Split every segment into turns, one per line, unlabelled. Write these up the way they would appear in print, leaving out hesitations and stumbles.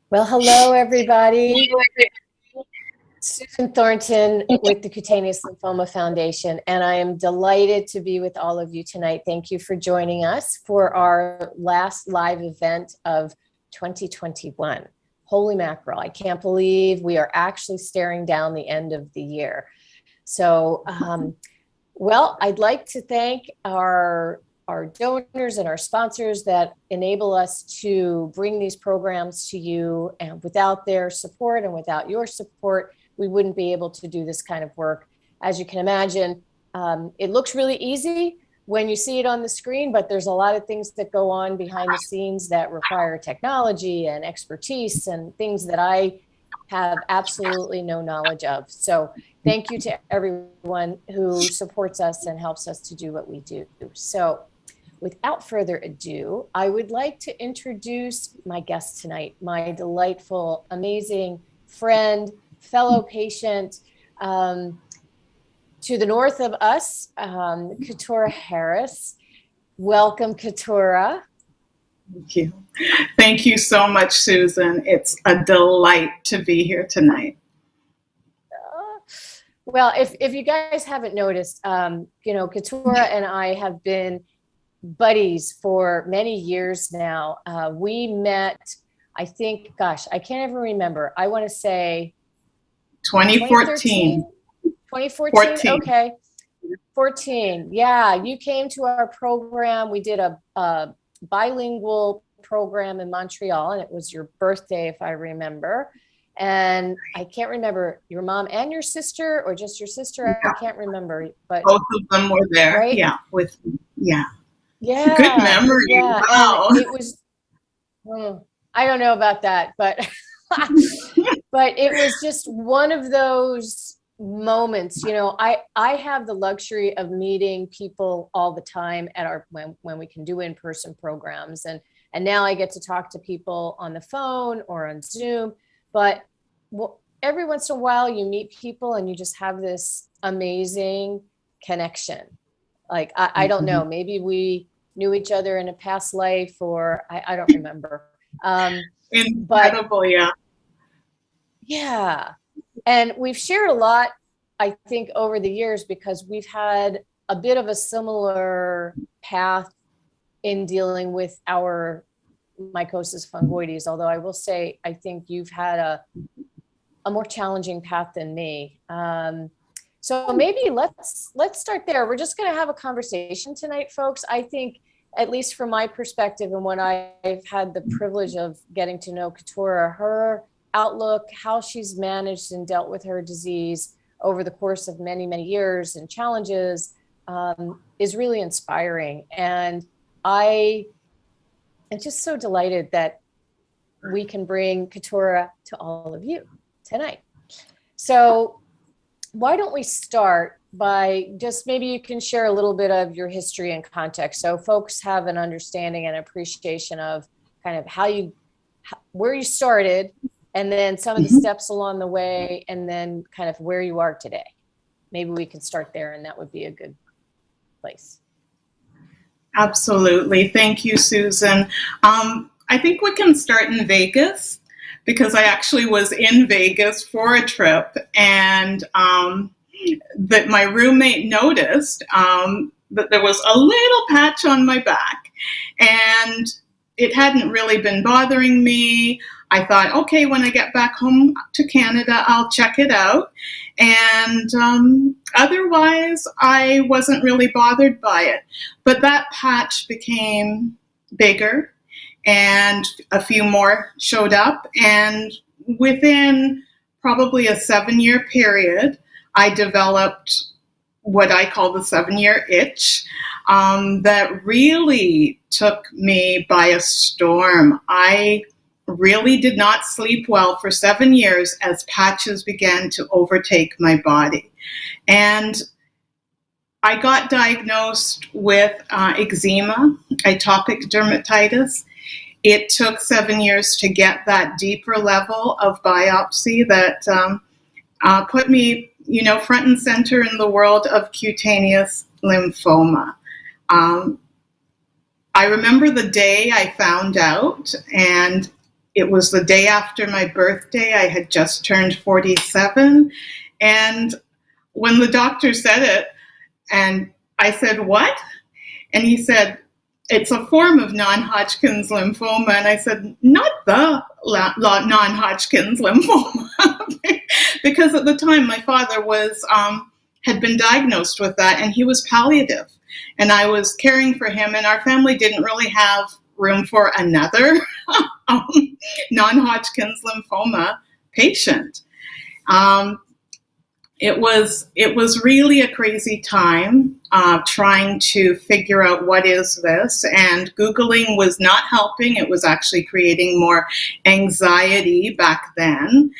Well, hello, everybody. Susan Thornton with the Cutaneous Lymphoma Foundation, and I am delighted to be with all of you tonight. Thank you for joining us for our last live event of 2021. Holy mackerel, I can't believe we are actually staring down the end of the year. So, well, I'd like to thank our donors and our sponsors that enable us to bring these programs to you. And without their support and without your support, we wouldn't be able to do this kind of work. As you can imagine, it looks really easy when you see it on the screen, but there's a lot of things that go on behind the scenes that require technology and expertise and things that I have absolutely no knowledge of. So thank you to everyone who supports us and helps us to do what we do. So without further ado, I would like to introduce my guest tonight, my delightful, amazing friend, fellow patient, to the north of us, Keturah H. Welcome, Keturah.
Thank you. Thank you so much, Susan. It's a delight to be here tonight.
Well, if you guys haven't noticed, Keturah and I have been buddies for many years now. We met, I think, gosh, I can't even remember. I want to say
2014.
2014? Okay. 14. Yeah, you came to our program. We did a bilingual program in Montreal, and it was your birthday, if I remember. And I can't remember your mom and your sister, or just your sister.
Yeah.
I can't remember, but
both of them were there.
Right?
Yeah,
Yeah.
Good memory.
Yeah.
Wow.
And it was, I don't know about that, but but it was just one of those moments. I have the luxury of meeting people all the time at our when we can do in-person programs, and now I get to talk to people on the phone or on Zoom. But every once in a while you meet people and you just have this amazing connection. Like, I don't know, maybe we knew each other in a past life, or I don't remember.
Incredible, yeah.
Yeah. And we've shared a lot, I think, over the years, because we've had a bit of a similar path in dealing with our mycosis fungoides. Although I will say, I think you've had a more challenging path than me. So maybe let's start there. We're just going to have a conversation tonight, folks. I think, at least from my perspective and when I've had the privilege of getting to know Keturah, her outlook, how she's managed and dealt with her disease over the course of many, many years and challenges, is really inspiring. And I am just so delighted that we can bring Keturah to all of you tonight. So why don't we start by just, maybe you can share a little bit of your history and context, so folks have an understanding and appreciation of kind of where you started, and then some of the steps along the way, and then kind of where you are today. Maybe we can start there, and that would be a good place.
Absolutely. Thank you, Susan. I think we can start in Vegas, because I actually was in Vegas for a trip, and that my roommate noticed that there was a little patch on my back, and it hadn't really been bothering me. I thought, okay, when I get back home to Canada, I'll check it out. And otherwise, I wasn't really bothered by it. But that patch became bigger, and a few more showed up. And within probably a 7-year period, I developed what I call the 7-year itch that really took me by a storm. I really did not sleep well for 7 years as patches began to overtake my body. And I got diagnosed with eczema, atopic dermatitis. It took 7 years to get that deeper level of biopsy that put me, front and center in the world of cutaneous lymphoma. I remember the day I found out, and it was the day after my birthday. I had just turned 47. And when the doctor said it, and I said, "What?" And he said, "It's a form of non-Hodgkin's lymphoma." And I said, "Not the non-Hodgkin's lymphoma." Because at the time my father was had been diagnosed with that, and he was palliative. And I was caring for him, and our family didn't really have room for another non-Hodgkin's lymphoma patient. It was really a crazy time trying to figure out what is this, and Googling was not helping. It was actually creating more anxiety back then.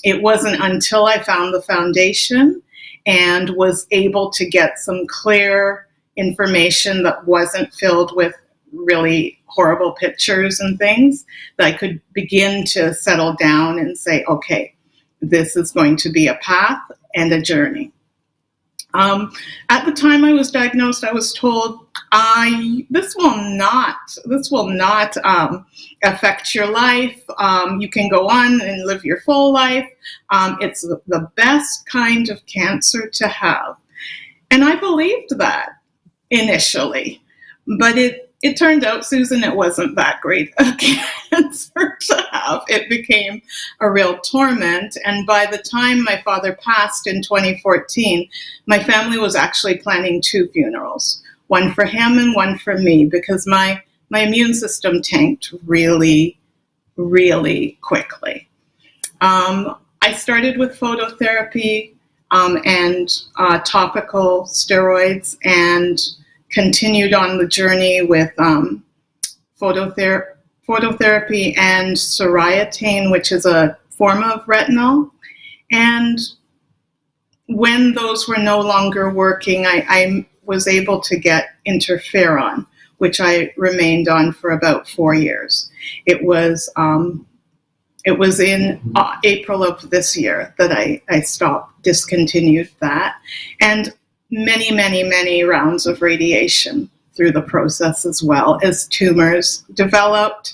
It wasn't until I found the foundation and was able to get some clear information that wasn't filled with really horrible pictures and things that I could begin to settle down and say, okay, this is going to be a path and a journey. At the time I was diagnosed, I was told, this will not affect your life. You can go on and live your full life. It's the best kind of cancer to have. And I believed that initially, but it turned out, Susan, it wasn't that great a cancer to have. It became a real torment. And by the time my father passed in 2014, my family was actually planning 2 funerals, one for him and one for me, because my immune system tanked really, really quickly. I started with phototherapy and topical steroids, and continued on the journey with phototherapy and soriatane, which is a form of retinol. And when those were no longer working, I was able to get interferon, which I remained on for about 4 years. It was in April of this year that I discontinued that. And many rounds of radiation through the process, as well as tumors developed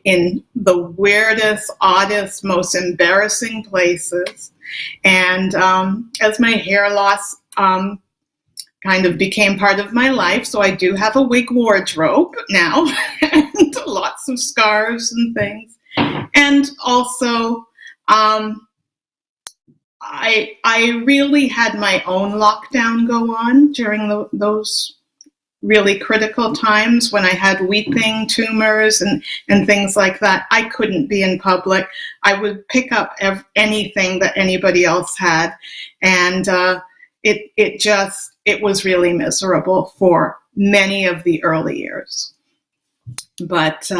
in the weirdest, oddest, most embarrassing places. And as my hair loss kind of became part of my life, so I do have a wig wardrobe now, and lots of scarves and things. And also, I really had my own lockdown go on during those really critical times when I had weeping tumors and things like that. I couldn't be in public. I would pick up anything that anybody else had, and it was really miserable for many of the early years. But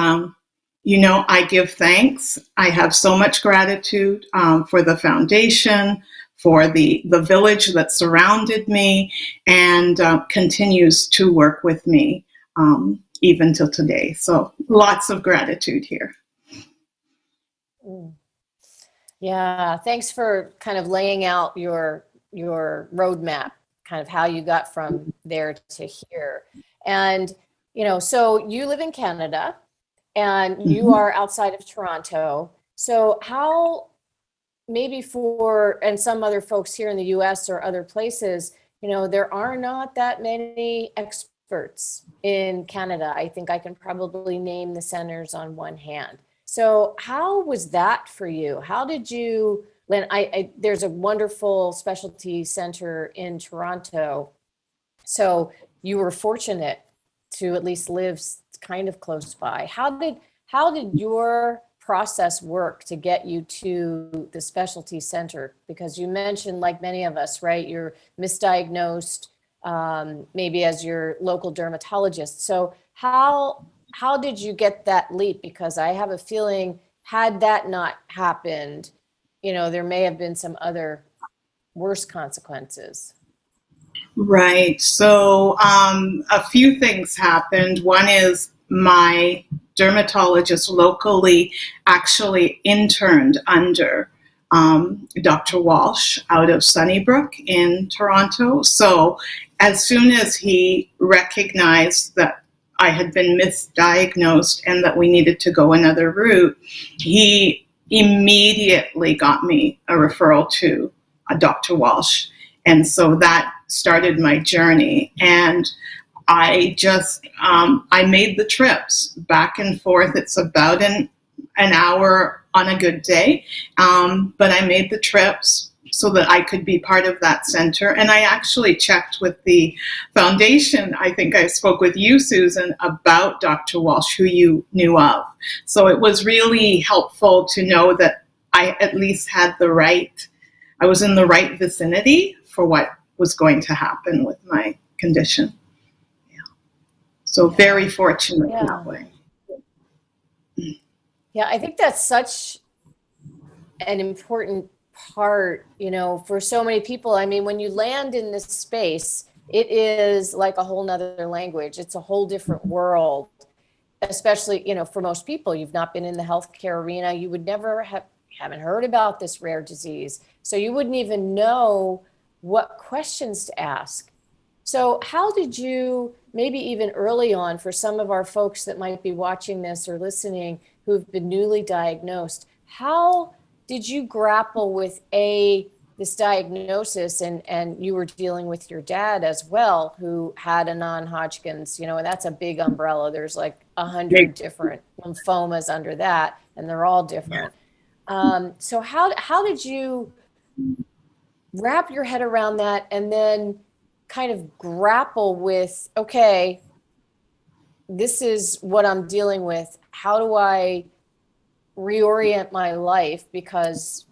I give thanks. I have so much gratitude for the foundation, for the village that surrounded me, and continues to work with me even till today. So lots of gratitude here.
Yeah, thanks for kind of laying out your roadmap, kind of how you got from there to here. And, so you live in Canada, and you are outside of Toronto. So how, maybe and some other folks here in the US or other places, there are not that many experts in Canada. I think I can probably name the centers on one hand. So how was that for you? How did you, there's a wonderful specialty center in Toronto. So you were fortunate to at least live kind of close by. How did your process work to get you to the specialty center? Because you mentioned, like many of us, right, you're misdiagnosed maybe as your local dermatologist. So how did you get that leap? Because I have a feeling, had that not happened, there may have been some other worse consequences.
Right. So a few things happened. One is my dermatologist locally actually interned under Dr. Walsh out of Sunnybrook in Toronto. So as soon as he recognized that I had been misdiagnosed and that we needed to go another route, he immediately got me a referral to Dr. Walsh. And so that started my journey. And I just, I made the trips back and forth. It's about an hour on a good day. But I made the trips so that I could be part of that center. And I actually checked with the foundation. I think I spoke with you, Susan, about Dr. Walsh, who you knew of. So it was really helpful to know that I at least had I was in the right vicinity for what was going to happen with my condition. Yeah. So very fortunate in that way.
Yeah, I think that's such an important part, for so many people. I mean, when you land in this space, it is like a whole nother language. It's a whole different world, especially, for most people. You've not been in the healthcare arena. You would never haven't heard about this rare disease. So you wouldn't even know what questions to ask. So how did you, maybe even early on, for some of our folks that might be watching this or listening who've been newly diagnosed, how did you grapple with this diagnosis, and you were dealing with your dad as well, who had a non-Hodgkin's, and that's a big umbrella. There's like 100 different lymphomas under that, and they're all different. So how did you wrap your head around that and then kind of grapple with, okay, this is what I'm dealing with. How do I reorient my life? Because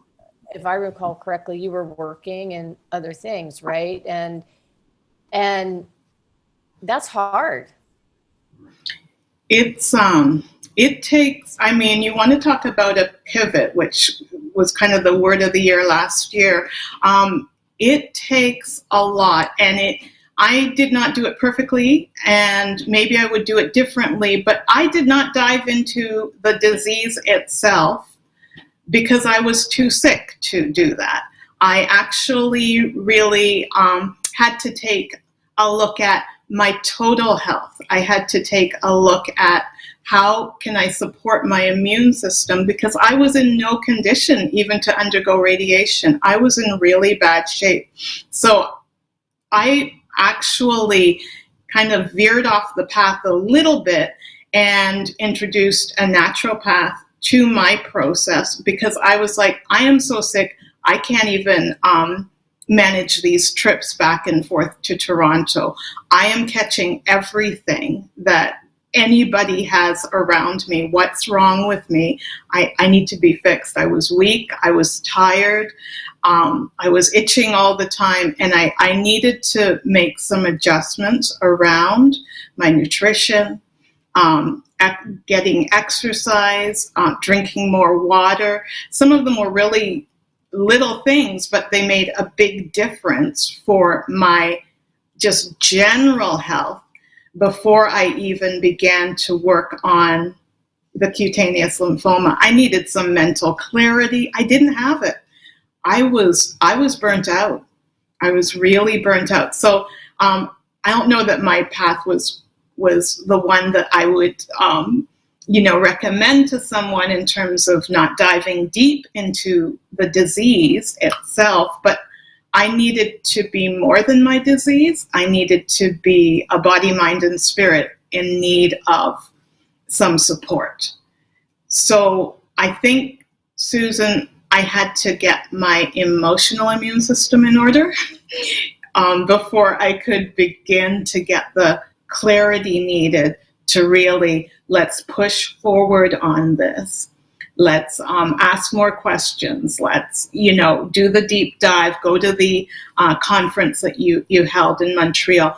if I recall correctly, you were working and other things, right? And that's hard.
It takes, you want to talk about a pivot, which was kind of the word of the year last year. It takes a lot, and I did not do it perfectly, and maybe I would do it differently, but I did not dive into the disease itself because I was too sick to do that. I actually really had to take a look at my total health. I had to take a look at how can I support my immune system, because I was in no condition even to undergo radiation. I was in really bad shape. So I actually kind of veered off the path a little bit and introduced a naturopath to my process, because I was like, I am so sick, I can't even manage these trips back and forth to Toronto. I am catching everything that anybody has around me. What's wrong with me? I need to be fixed. I was weak. I was tired. I was itching all the time. And I needed to make some adjustments around my nutrition, getting exercise, drinking more water. Some of them were really little things, but they made a big difference for my just general health before I even began to work on the cutaneous lymphoma. I needed some mental clarity. I didn't have it. I was burnt out. I was really burnt out. So I don't know that my path was the one that I would recommend to someone in terms of not diving deep into the disease itself, but I needed to be more than my disease. I needed to be a body, mind, and spirit in need of some support. So I think, Susan, I had to get my emotional immune system in order before I could begin to get the clarity needed to really, let's push forward on this. Let's ask more questions. Let's, do the deep dive, go to the conference that you held in Montreal.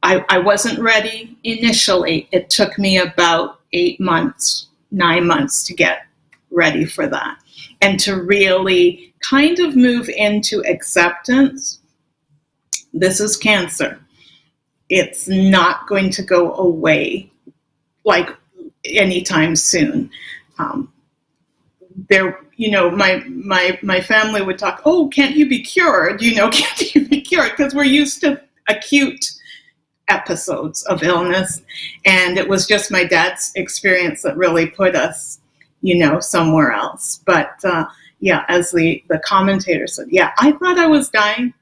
I wasn't ready initially. It took me about 8 months, 9 months to get ready for that and to really kind of move into acceptance. This is cancer. It's not going to go away like anytime soon. My family would talk, oh, can't you be cured? Can't you be cured? Because we're used to acute episodes of illness. And it was just my dad's experience that really put us, somewhere else. But yeah, as the commentator said, yeah, I thought I was dying.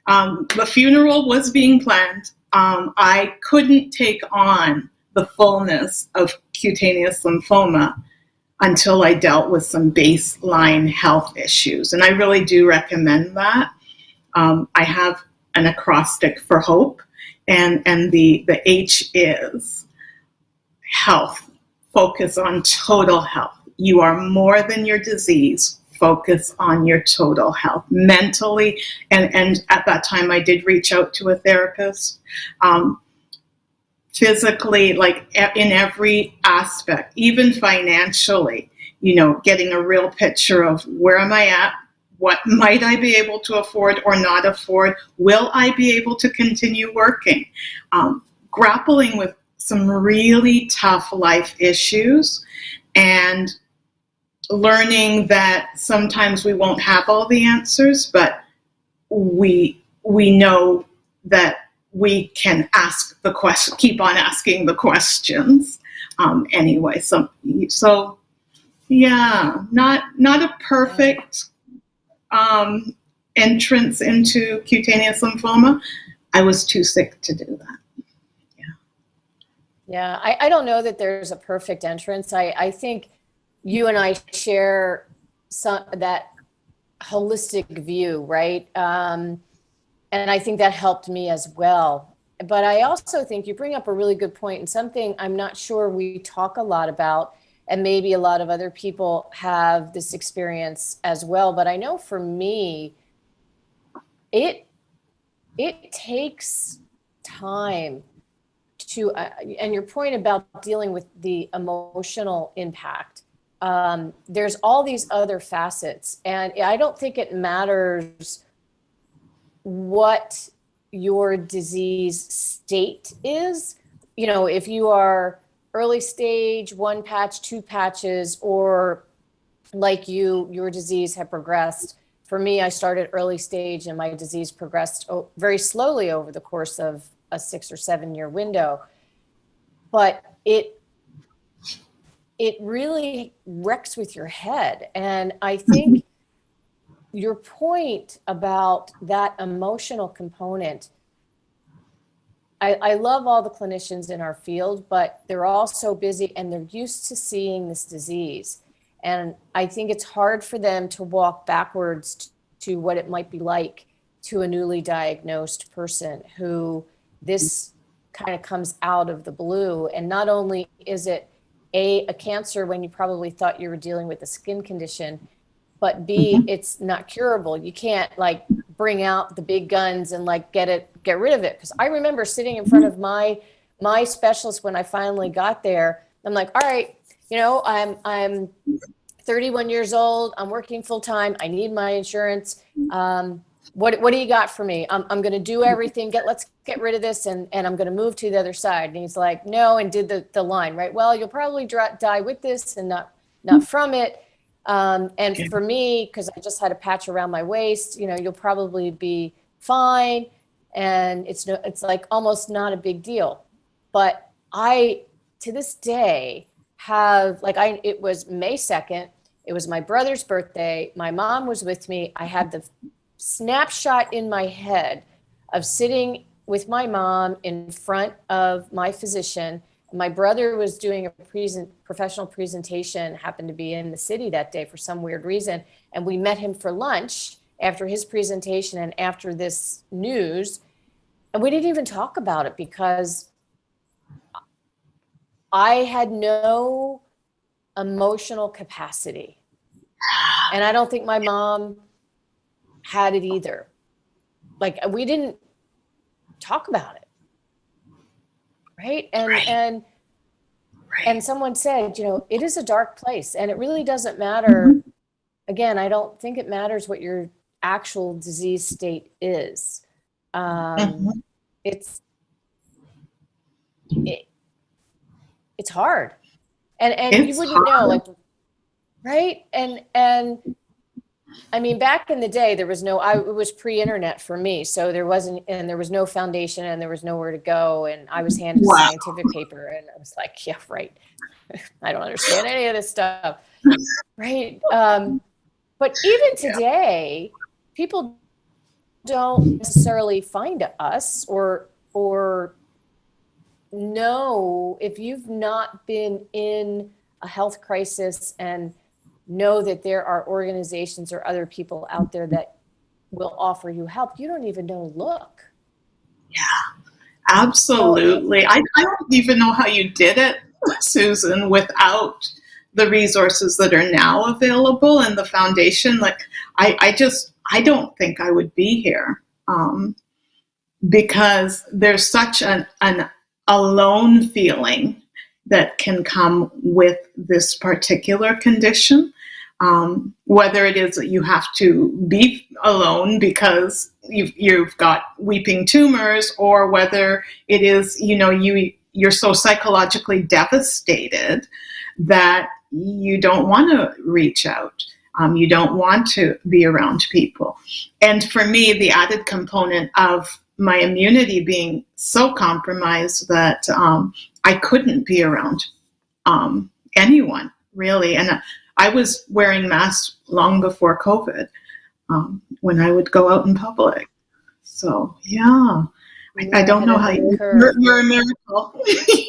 The funeral was being planned. I couldn't take on the fullness of cutaneous lymphoma until I dealt with some baseline health issues. And I really do recommend that. I have an acrostic for hope, and the H is health. Focus on total health. You are more than your disease. Focus on your total health mentally. And at that time, I did reach out to a therapist. Physically, like in every aspect, even financially, getting a real picture of where am I at? What might I be able to afford or not afford? Will I be able to continue working? Grappling with some really tough life issues and learning that sometimes we won't have all the answers, but we know that we can ask the question, keep on asking the questions anyway. So yeah, not a perfect entrance into cutaneous lymphoma. I was too sick to do that.
Yeah, I don't know that there's a perfect entrance. I think you and I share that holistic view, right? And I think that helped me as well. But I also think you bring up a really good point, and something I'm not sure we talk a lot about, and maybe a lot of other people have this experience as well. But I know for me, it takes time to, and your point about dealing with the emotional impact, there's all these other facets, and I don't think it matters what your disease state is. If you are early stage, 1 patch, 2 patches, or like your disease had progressed. For me, I started early stage and my disease progressed very slowly over the course of a 6 or 7 year window. But it really wrecks with your head. And I think your point about that emotional component, I love all the clinicians in our field, but they're all so busy and they're used to seeing this disease. And I think it's hard for them to walk backwards to what it might be like to a newly diagnosed person who this kind of comes out of the blue. And not only is it a cancer when you probably thought you were dealing with a skin condition, but B, it's not curable. You can't like bring out the big guns and like get rid of it. Because I remember sitting in front of my specialist when I finally got there. I'm like, all right, I'm 31 years old. I'm working full time. I need my insurance. What do you got for me? I'm going to do everything. Let's get rid of this, and I'm going to move to the other side. And he's like, no, and did the line, right? Well, you'll probably die with this and not from it. And for me, because I just had a patch around my waist, you'll probably be fine. And it's like almost not a big deal. But I, to this day, have it was May 2nd. It was my brother's birthday. My mom was with me. I had the snapshot in my head of sitting with my mom in front of my physician. My brother was doing a professional presentation, happened to be in the city that day for some weird reason. And we met him for lunch after his presentation and after this news. And we didn't even talk about it because I had no emotional capacity. And I don't think my mom had it either. Like, we didn't talk about it. Right. And someone said, it is a dark place, and it really doesn't matter. Again, I don't think it matters what your actual disease state is. It's hard. And you wouldn't know, like, right. And I mean, back in the day, there was no, it was pre-internet for me. So there wasn't, and there was no foundation and there was nowhere to go. And I was handed a
Wow.
scientific paper and I was like, yeah, right. I don't understand any of this stuff. Right. But even today, people don't necessarily find us or know, if you've not been in a health crisis and know that there are organizations or other people out there that will offer you help, you don't even know to look.
Yeah, absolutely. I don't even know how you did it, Susan, without the resources that are now available and the foundation. Like, I don't think I would be here, because there's such an alone feeling that can come with this particular condition. Whether it is that you have to be alone because you've got weeping tumors, or whether it is, you're so psychologically devastated that you don't want to reach out. You don't want to be around people. And for me, the added component of my immunity being so compromised that I couldn't be around anyone, really. And I was wearing masks long before COVID, when I would go out in public. So, yeah. I don't know how you're a miracle.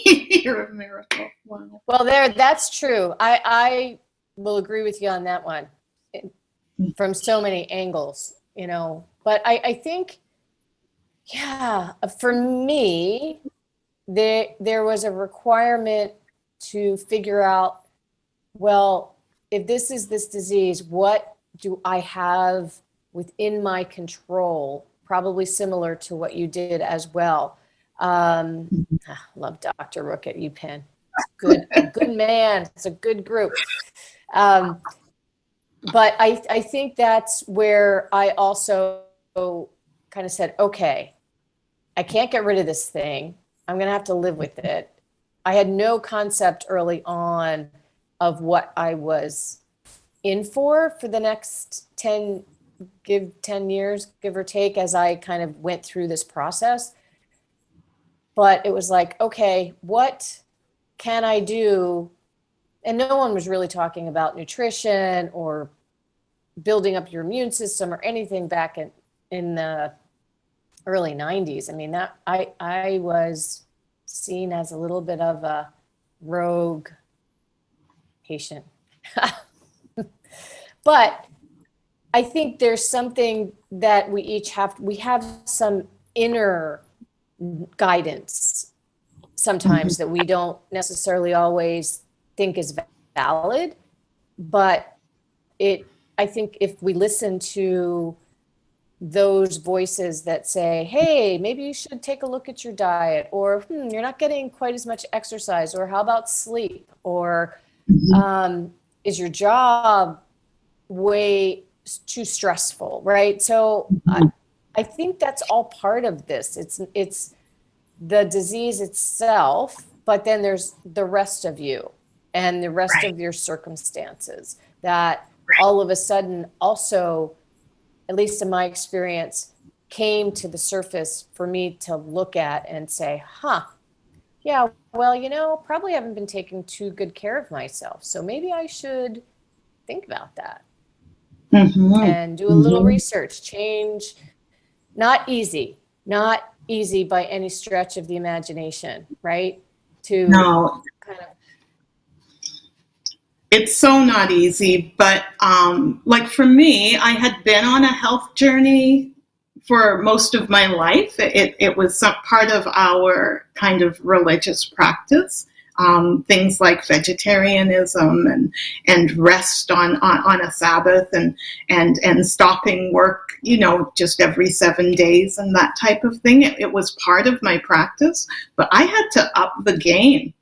You're a miracle. Wow.
Well, that's true. I will agree with you on that one from so many angles, but I think, yeah, for me, there was a requirement to figure out, well, if this is this disease, what do I have within my control? Probably similar to what you did as well. Love Dr. Rook at UPenn. Good man. It's a good group. But I think that's where I also kind of said, okay, I can't get rid of this thing. I'm going to have to live with it. I had no concept early on of what I was in for the next 10 years, give or take, as I kind of went through this process. But it was like, okay, what can I do? And no one was really talking about nutrition or building up your immune system or anything back in the early 90s. I mean, that I was seen as a little bit of a rogue patient. But I think there's something that we have some inner guidance sometimes that we don't necessarily always think is valid, but I think if we listen to those voices that say, hey, maybe you should take a look at your diet, or you're not getting quite as much exercise, or how about sleep, or is your job way too stressful, right? So I think that's all part of this. It's the disease itself, but then there's the rest of you and the rest of your circumstances that all of a sudden also, at least in my experience, came to the surface for me to look at and say, yeah, well, probably haven't been taking too good care of myself. So maybe I should think about that. And do a little research, change. Not easy by any stretch of the imagination, right? Kind of.
It's so not easy, but like for me, I had been on a health journey for most of my life. It was some part of our kind of religious practice. Things like vegetarianism and rest on a Sabbath and stopping work, just every 7 days and that type of thing. It was part of my practice, but I had to up the game.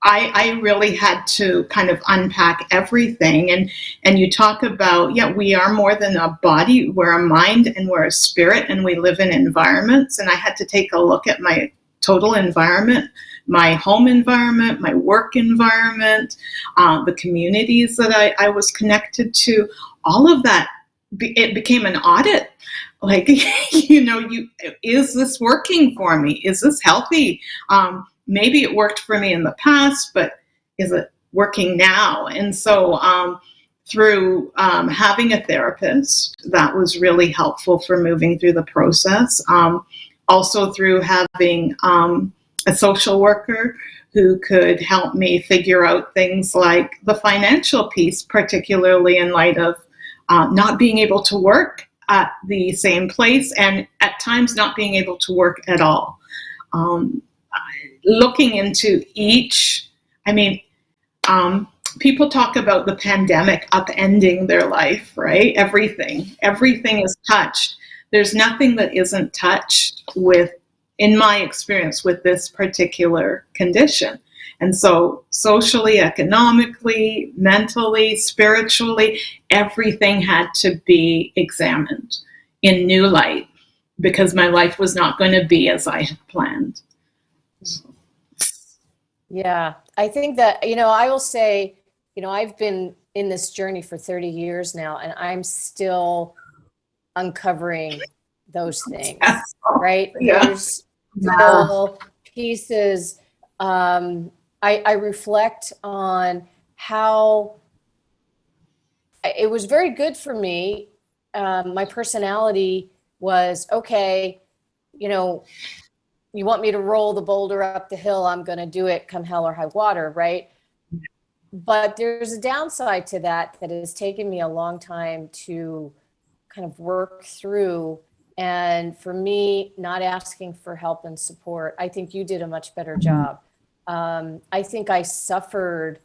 I really had to kind of unpack everything. And you talk about, we are more than a body. We're a mind and we're a spirit, and we live in environments. And I had to take a look at my total environment, my home environment, my work environment, the communities that I was connected to, all of that, it became an audit. Like, is this working for me? Is this healthy? Maybe it worked for me in the past, but is it working now? And so through having a therapist, that was really helpful for moving through the process. Also through having a social worker who could help me figure out things like the financial piece, particularly in light of not being able to work at the same place, and at times not being able to work at all. Looking into each, people talk about the pandemic upending their life, right? Everything is touched. There's nothing that isn't touched with, in my experience, with this particular condition. And so socially, economically, mentally, spiritually, everything had to be examined in new light because my life was not going to be as I had planned.
Yeah, I think that, I will say, I've been in this journey for 30 years now, and I'm still uncovering those things, right?
Yeah.
There's still pieces. I reflect on how it was very good for me. My personality was, okay, you want me to roll the boulder up the hill, I'm going to do it come hell or high water, right? But there's a downside to that has taken me a long time to kind of work through. And for me, not asking for help and support, I think you did a much better job. I think I suffered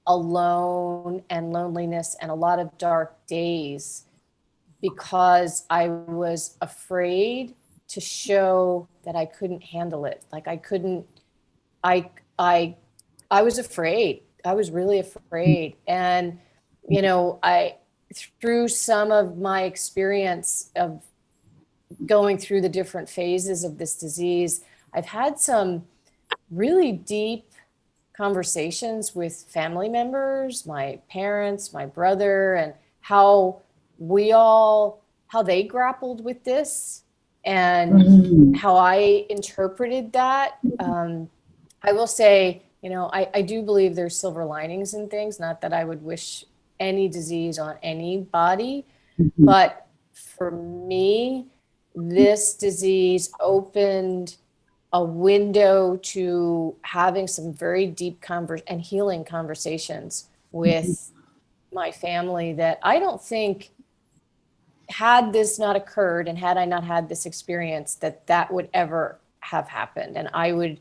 alone and loneliness and a lot of dark days because I was afraid to show that I couldn't handle it. Like I was afraid. I was really afraid. And, through some of my experience of going through the different phases of this disease, I've had some really deep conversations with family members, my parents, my brother, and how they grappled with this and how I interpreted that. I will say, I do believe there's silver linings in things, not that I would wish any disease on anybody, but for me, this disease opened a window to having some very deep and healing conversations with my family that I don't think, had this not occurred and had I not had this experience, that would ever have happened. And I would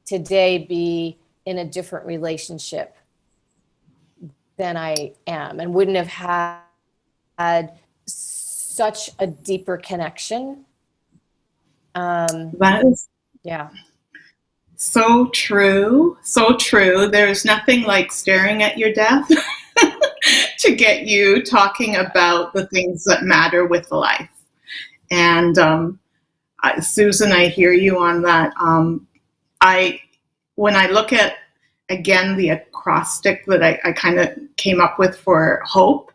today be in a different relationship than I am and wouldn't have had such a deeper connection.
That is
yeah.
So true. So true. There's nothing like staring at your death to get you talking about the things that matter with life. And Susan, I hear you on that. When I look at, again, the acrostic that I kind of came up with for hope,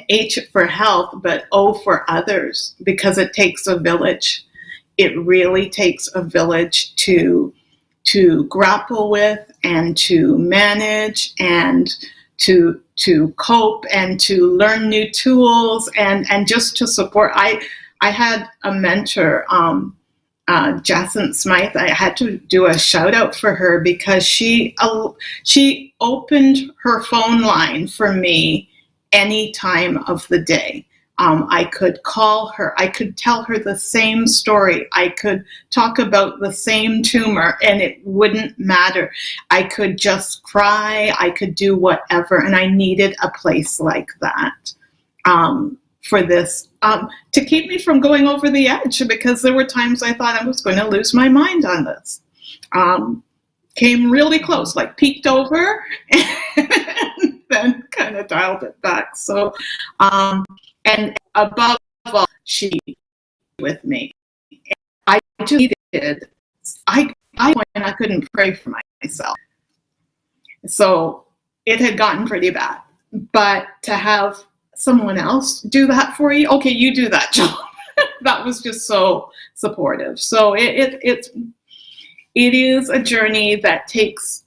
H for health, but O for others, because it takes a village. It really takes a village to grapple with and to manage and to cope and to learn new tools and just to support. I had a mentor, Jacinthe Smythe. I had to do a shout out for her because she opened her phone line for me any time of the day. I could call her. I could tell her the same story. I could talk about the same tumor and it wouldn't matter. I could just cry. I could do whatever. And I needed a place like that for this, to keep me from going over the edge, because there were times I thought I was going to lose my mind on this. Came really close, like peeked over and then kind of dialed it back. So, and above all, she with me. I just needed I couldn't pray for myself. So it had gotten pretty bad. But to have someone else do that for you, okay, you do that job. That was just so supportive. So it is a journey that takes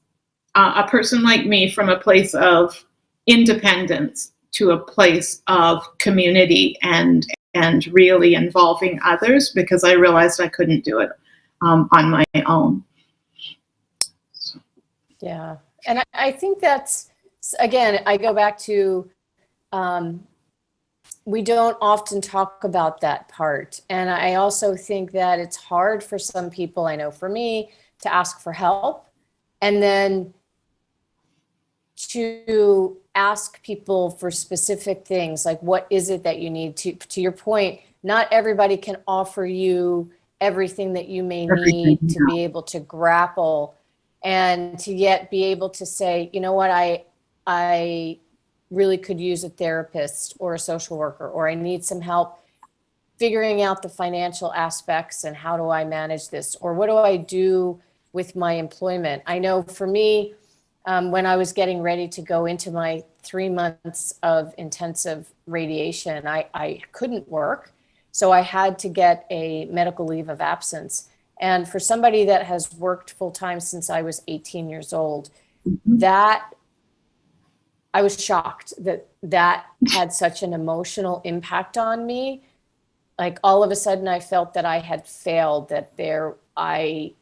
a person like me from a place of independence to a place of community and really involving others, because I realized I couldn't do it on my own.
Yeah. And I think that's, again, I go back to, we don't often talk about that part. And I also think that it's hard for some people, I know for me, to ask for help, and then to ask people for specific things, like what is it that you need. To your point, not everybody can offer you everything that you may need to be able to grapple, and to yet be able to say, you know what, I really could use a therapist or a social worker, or I need some help figuring out the financial aspects and how do I manage this, or what do I do with my employment. I know for me, when I was getting ready to go into my 3 months of intensive radiation, I couldn't work. So I had to get a medical leave of absence. And for somebody that has worked full time since I was 18 years old, that I was shocked that had such an emotional impact on me. Like all of a sudden I felt that I had failed, that I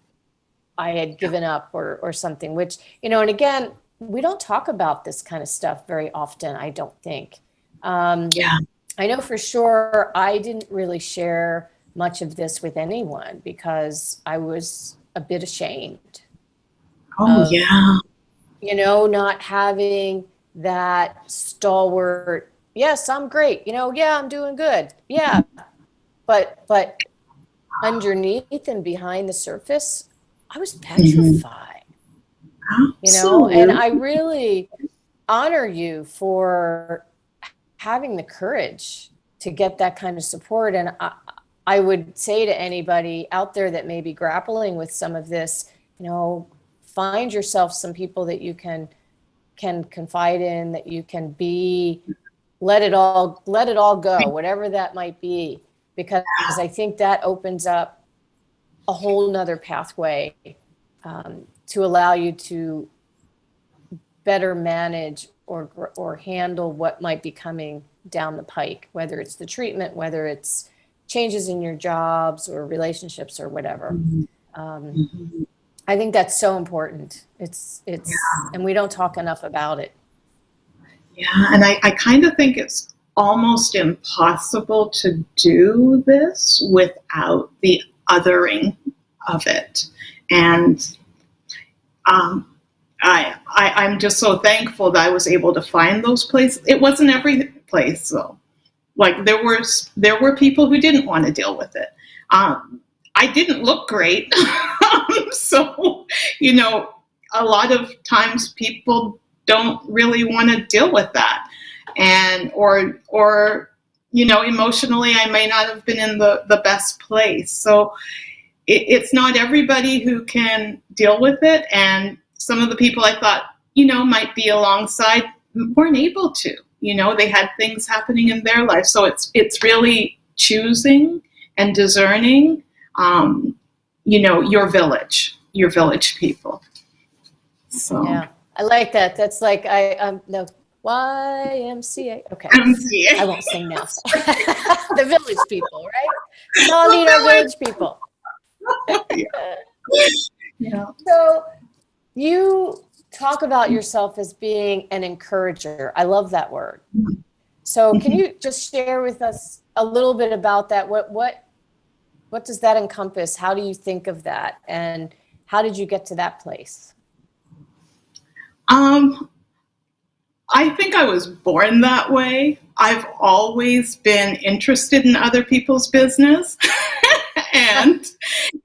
had given up or something, which, you know, and again, we don't talk about this kind of stuff very often, I don't think.
Yeah.
I know for sure I didn't really share much of this with anyone because I was a bit ashamed.
Oh, yeah.
You know, not having that stalwart, yes, I'm great. You know, yeah, I'm doing good. Yeah. But underneath and behind the surface, I was petrified. You know, and I really honor you for having the courage to get that kind of support. And I would say to anybody out there that may be grappling with some of this, you know, find yourself some people that you can confide in, that you can be, let it all go, whatever that might be, because I think that opens up a whole nother pathway to allow you to better manage or handle what might be coming down the pike, whether it's the treatment, whether it's changes in your jobs or relationships or whatever. I think that's so important. It's and we don't talk enough about it.
Yeah, and I kind of think it's almost impossible to do this without the othering of it. And I'm just so thankful that I was able to find those places. It wasn't every place though. Like there were people who didn't want to deal with it. I didn't look great. So, you know, a lot of times people don't really want to deal with that. And, or, you know, emotionally, I may not have been in the best place. So it's not everybody who can deal with it. And some of the people I thought, you know, might be alongside weren't able to, you know, they had things happening in their life. So it's really choosing and discerning, you know, your village people. So
yeah, I like that. That's like no YMCA. Okay,
MCA.
I won't sing now. The village people, right? We all need our village people.
Yeah.
So you talk about yourself as being an encourager. I love that word. So can you just share with us a little bit about that? What does that encompass? How do you think of that? And how did you get to that place?
I think I was born that way. I've always been interested in other people's business and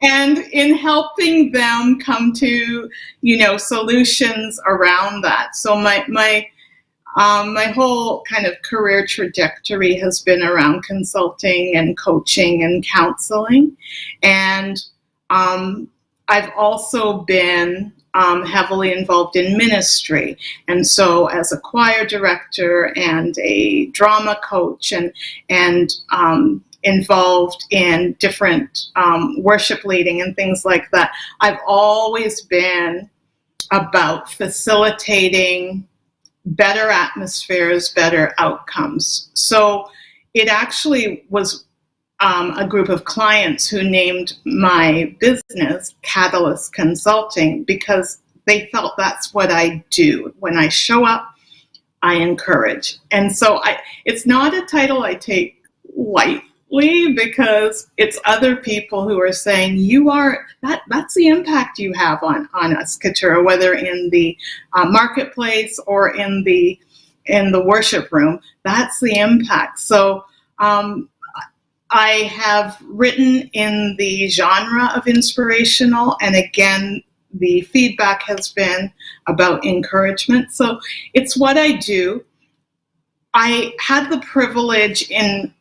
in helping them come to, you know, solutions around that. So my whole kind of career trajectory has been around consulting and coaching and counseling. And I've also been heavily involved in ministry. And so as a choir director and a drama coach and involved in different worship leading and things like that, I've always been about facilitating better atmospheres, better outcomes. So it actually was a group of clients who named my business Catalyst Consulting because they felt that's what I do. When I show up, I encourage. And so it's not a title I take lightly because it's other people who are saying, that's the impact you have on us, Keturah, whether in the marketplace or in the worship room. That's the impact. So I have written in the genre of inspirational, and again, the feedback has been about encouragement. So it's what I do. I had the privilege in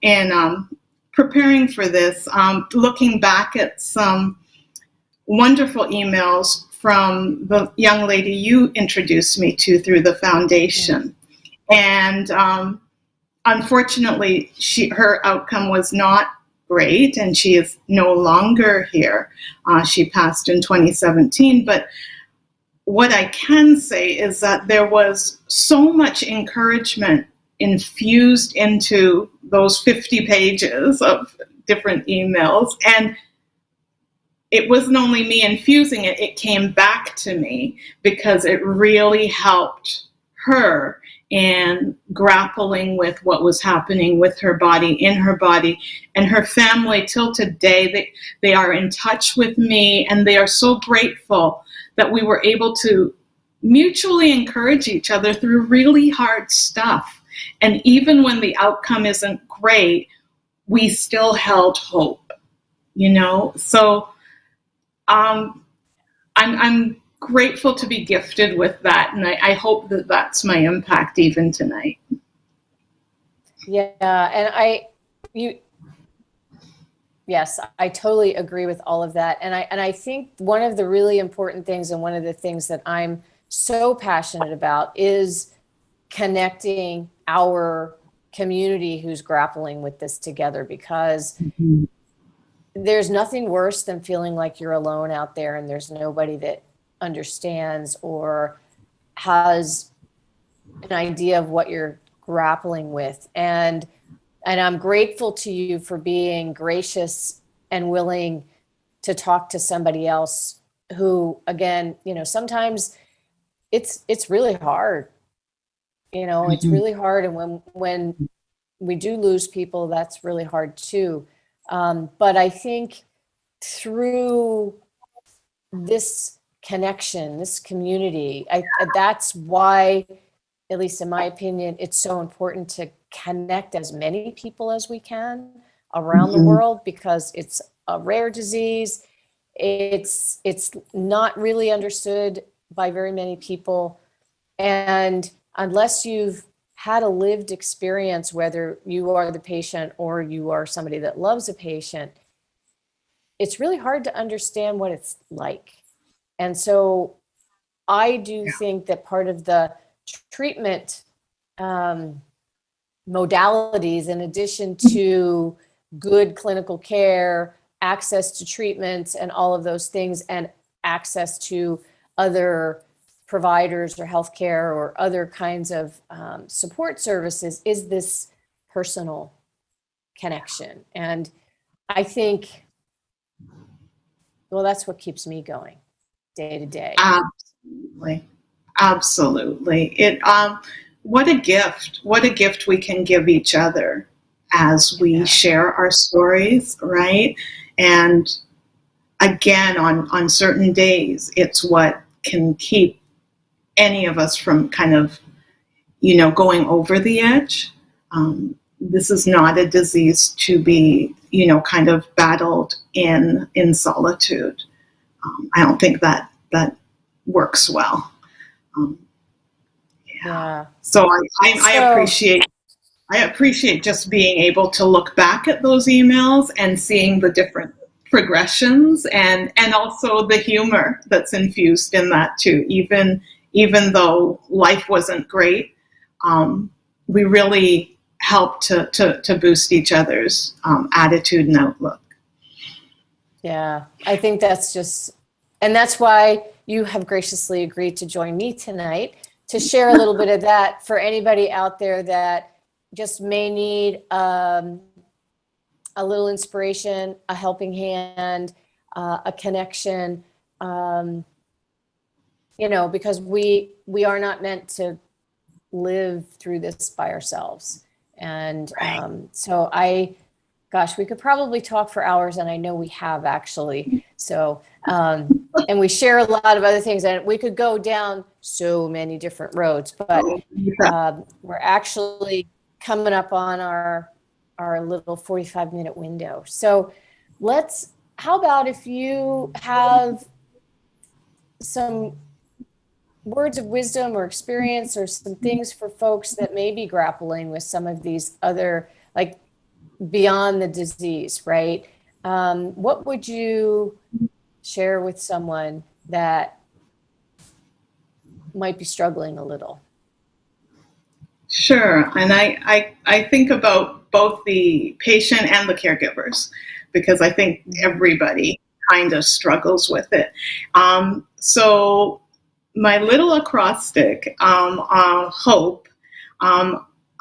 preparing for this, looking back at some wonderful emails from the young lady you introduced me to through the foundation. And unfortunately, her outcome was not great, and she is no longer here. She passed in 2017. But what I can say is that there was so much encouragement infused into those 50 pages of different emails. And it wasn't only me infusing it, it came back to me because it really helped her in grappling with what was happening with her body, in her body, and her family till today. They are in touch with me, and they are so grateful that we were able to mutually encourage each other through really hard stuff. And even when the outcome isn't great, we still held hope, So I'm grateful to be gifted with that, and I hope that that's my impact even tonight.
Yeah, and yes, I totally agree with all of that. And I think one of the really important things, and one of the things that I'm so passionate about, is connecting our community who's grappling with this together, because there's nothing worse than feeling like you're alone out there and there's nobody that understands or has an idea of what you're grappling with. And I'm grateful to you for being gracious and willing to talk to somebody else who, again, sometimes it's really hard. It's really hard. And when we do lose people, that's really hard too. But I think through this connection, this community, that's why, at least in my opinion, it's so important to connect as many people as we can around the world, because it's a rare disease. It's not really understood by very many people. And unless you've had a lived experience, whether you are the patient or you are somebody that loves a patient, it's really hard to understand what it's like. And so I do think that part of the treatment modalities, in addition to good clinical care, access to treatments and all of those things, and access to other providers or healthcare or other kinds of support services, is this personal connection. And I think, well, that's what keeps me going day to day.
Absolutely. What a gift we can give each other as we share our stories, right? And again, on certain days, it's what can keep any of us from kind of, going over the edge. This is not a disease to be, kind of battled in solitude. I don't think that works well. So I appreciate just being able to look back at those emails and seeing the different progressions, and also the humor that's infused in that too. Even though life wasn't great, we really helped to boost each other's attitude and outlook.
Yeah, I think that's just, and that's why you have graciously agreed to join me tonight to share a little bit of that for anybody out there that just may need a little inspiration, a helping hand, a connection, because we are not meant to live through this by ourselves. And so gosh, we could probably talk for hours, and I know we have actually. So, and we share a lot of other things, and we could go down so many different roads, but we're actually coming up on our little 45-minute window. So how about if you have some words of wisdom or experience or some things for folks that may be grappling with some of these other, like, beyond the disease, right? What would you share with someone that might be struggling a little?
Sure. And I think about both the patient and the caregivers, because I think everybody kind of struggles with it. So my little acrostic, hope,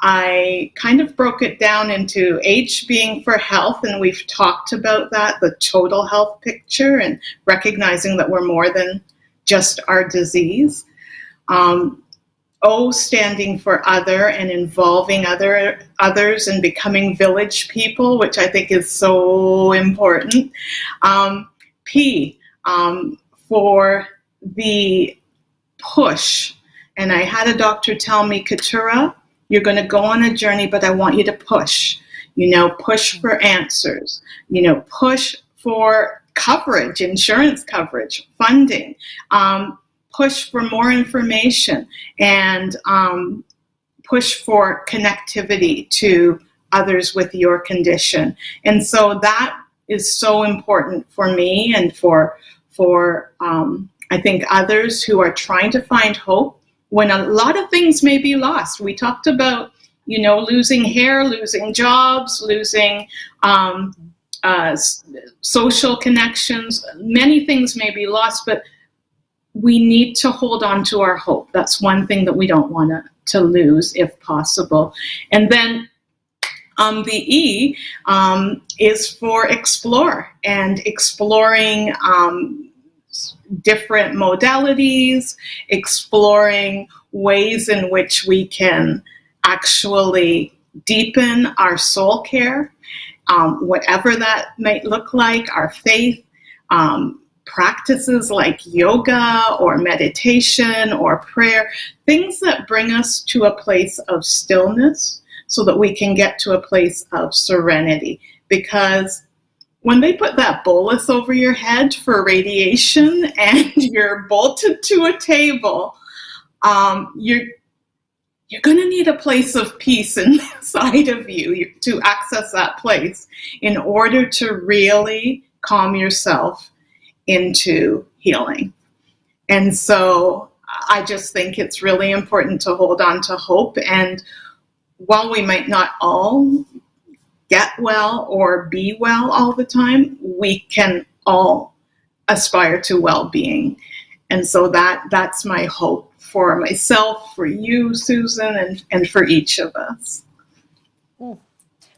I kind of broke it down into H being for health, and we've talked about that, the total health picture, and recognizing that we're more than just our disease. O standing for other and involving others and becoming village people, which I think is so important. P for the push. And I had a doctor tell me, Keturah, you're going to go on a journey, but I want you to push. Push for answers. Push for coverage, insurance coverage, funding. Push for more information, and push for connectivity to others with your condition. And so that is so important for me and for I think others who are trying to find hope when a lot of things may be lost. We talked about, losing hair, losing jobs, losing social connections. Many things may be lost, but we need to hold on to our hope. That's one thing that we don't want to lose if possible. And then the E is for explore, and exploring different modalities, exploring ways in which we can actually deepen our soul care, whatever that might look like, our faith, practices like yoga or meditation or prayer, things that bring us to a place of stillness so that we can get to a place of serenity. Because when they put that bolus over your head for radiation and you're bolted to a table, you're going to need a place of peace inside of you to access that place in order to really calm yourself into healing. And so I just think it's really important to hold on to hope. And while we might not all get well or be well all the time, we can all aspire to well-being. And so that's my hope for myself, for you, Susan, and for each of us.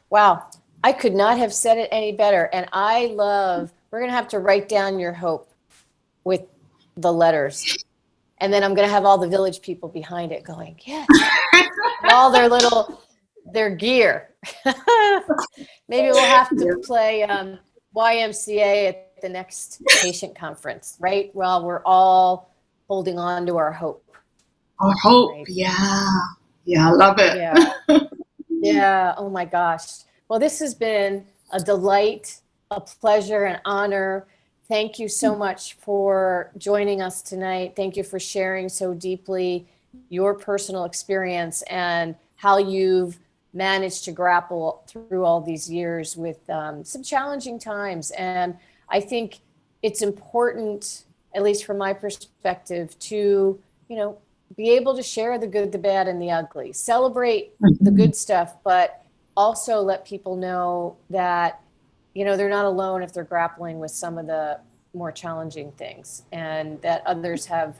Wow. I could not have said it any better. And we're going to have to write down your hope with the letters. And then I'm going to have all the village people behind it going, yes, all their gear. Maybe we'll have to play YMCA at the next patient conference, right? Well, we're all holding on to our hope.
Our hope, right? Yeah, I love it.
Yeah. Oh my gosh. Well, this has been a delight, a pleasure, an honor. Thank you so much for joining us tonight. Thank you for sharing so deeply your personal experience and how you've managed to grapple through all these years with some challenging times. And I think it's important, at least from my perspective, to, be able to share the good, the bad, and the ugly. Celebrate the good stuff, but also let people know that, they're not alone if they're grappling with some of the more challenging things, and that others have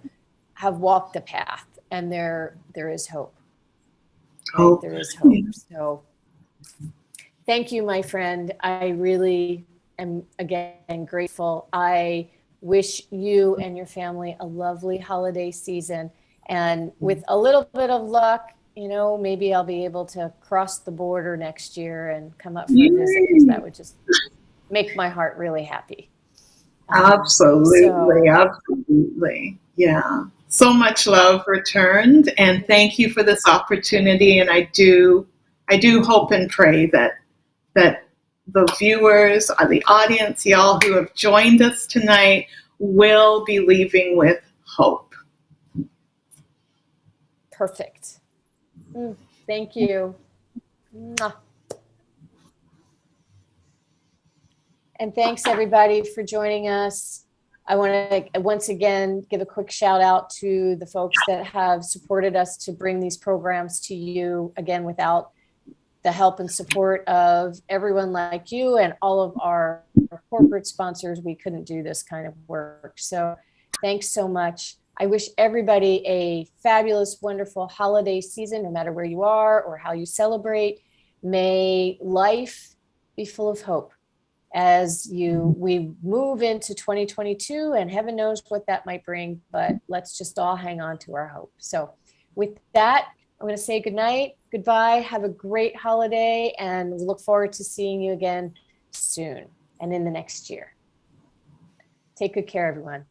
walked the path, and there is hope. Right?
Hope.
There is hope. So thank you, my friend. I really am, again, grateful. I wish you and your family a lovely holiday season. And with a little bit of luck, maybe I'll be able to cross the border next year and come up for a visit, because that would just make my heart really happy.
Absolutely. Absolutely. Yeah. So much love returned, and thank you for this opportunity. And I do hope and pray that the viewers, the audience, y'all who have joined us tonight, will be leaving with hope.
Perfect. Thank you. Mwah. And thanks, everybody, for joining us. I want to once again give a quick shout out to the folks that have supported us to bring these programs to you. Again, without the help and support of everyone like you and all of our corporate sponsors, we couldn't do this kind of work. So thanks so much. I wish everybody a fabulous, wonderful holiday season, no matter where you are or how you celebrate. May life be full of hope as we move into 2022, and heaven knows what that might bring, but let's just all hang on to our hope. So with that, I'm going to say good night, goodbye, have a great holiday, and we look forward to seeing you again soon and in the next year. Take good care, everyone.